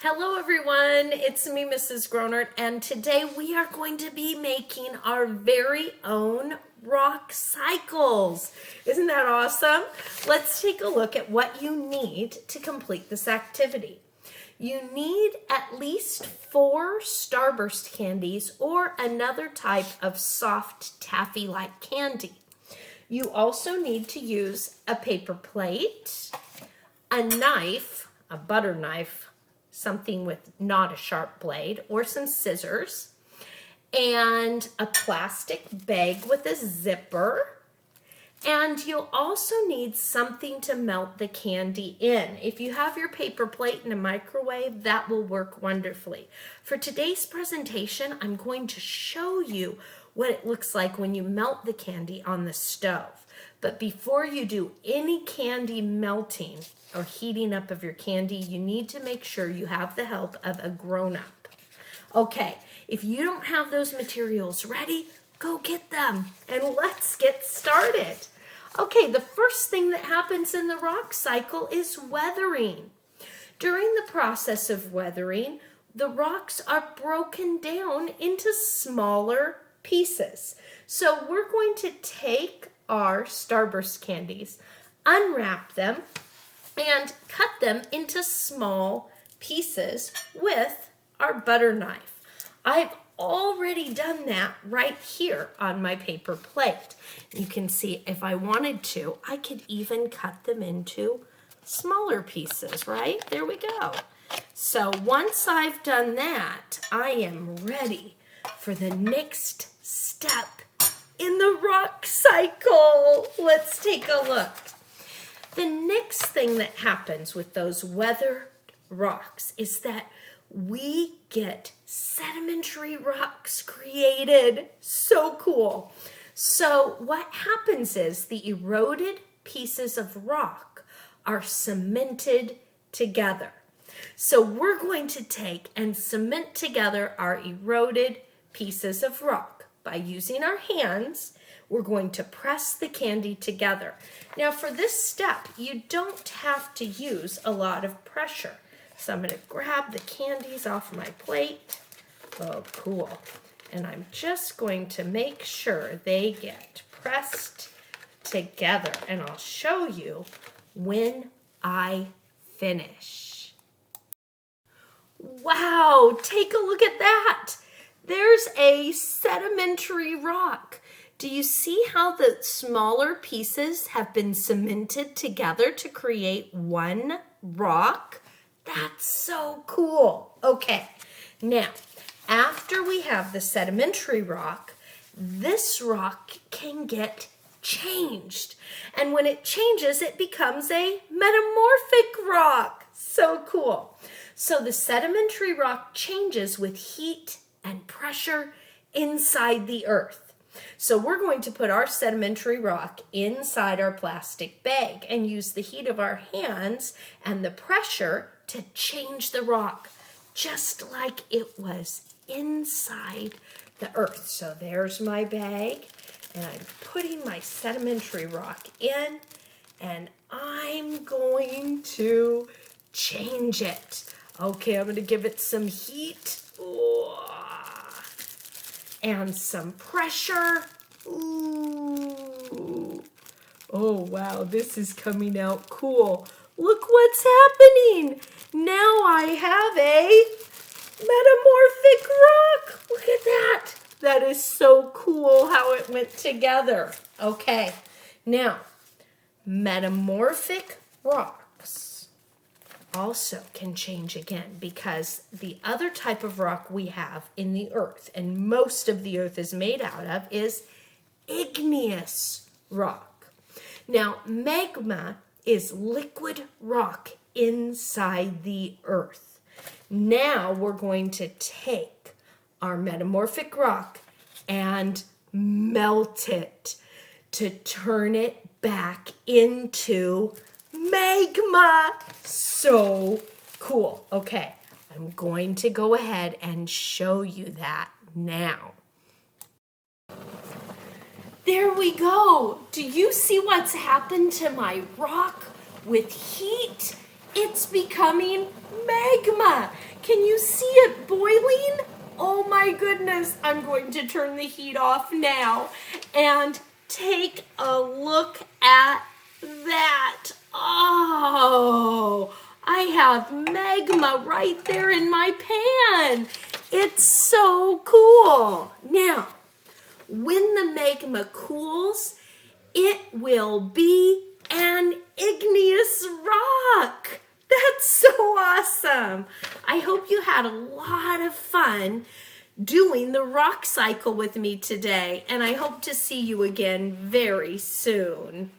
Hello everyone, it's me, Mrs. Gronert, and today we are going to be making our very own rock cycles. Isn't that awesome? Let's take a look at what you need to complete this activity. You need at least 4 Starburst candies or another type of soft taffy-like candy. You also need to use a paper plate, a knife, a butter knife, something with not a sharp blade, or some scissors, and a plastic bag with a zipper. And you'll also need something to melt the candy in. If you have your paper plate in a microwave, that will work wonderfully. For today's presentation, I'm going to show you what it looks like when you melt the candy on the stove. But before you do any candy melting or heating up of your candy, you need to make sure you have the help of a grown-up. Okay, if you don't have those materials ready, go get them and let's get started. Okay, the first thing that happens in the rock cycle is weathering. During the process of weathering, the rocks are broken down into smaller pieces. So we're going to take our Starburst candies, unwrap them, and cut them into small pieces with our butter knife. I've already done that right here on my paper plate. You can see if I wanted to, I could even cut them into smaller pieces, right? There we go. So once I've done that, I am ready for the next step in the rock cycle. Let's take a look. The next thing that happens with those weathered rocks is that we get sedimentary rocks created. So cool. So what happens is the eroded pieces of rock are cemented together. So we're going to take and cement together our eroded pieces of rock. By using our hands, we're going to press the candy together. Now for this step, you don't have to use a lot of pressure. So I'm going to grab the candies off my plate. Oh, cool. And I'm just going to make sure they get pressed together. And I'll show you when I finish. Wow, take a look at that. There's a sedimentary rock. Do you see how the smaller pieces have been cemented together to create one rock? That's so cool. Okay, now, after we have the sedimentary rock, this rock can get changed. And when it changes, it becomes a metamorphic rock. So cool. So the sedimentary rock changes with heat and pressure inside the earth. So we're going to put our sedimentary rock inside our plastic bag and use the heat of our hands and the pressure to change the rock just like it was inside the earth. So there's my bag, and I'm putting my sedimentary rock in, and I'm going to change it. Okay, I'm going to give it some heat. And some pressure. Ooh. Oh, wow, this is coming out cool. Look what's happening. Now I have a metamorphic rock. Look at that. That is so cool how it went together. Okay, now, metamorphic rocks also can change again because the other type of rock we have in the earth, and most of the earth is made out of, is igneous rock. Now, magma is liquid rock inside the earth. Now we're going to take our metamorphic rock and melt it to turn it back into magma. So cool. Okay, I'm going to go ahead and show you that now. There we go. Do you see what's happened to my rock? With heat, it's becoming magma. Can you see it boiling? Oh my goodness, I'm going to turn the heat off now and take a look at that. Oh, I have magma right there in my pan. It's so cool. Now, when the magma cools, it will be an igneous rock. That's so awesome. I hope you had a lot of fun doing the rock cycle with me today, and I hope to see you again very soon.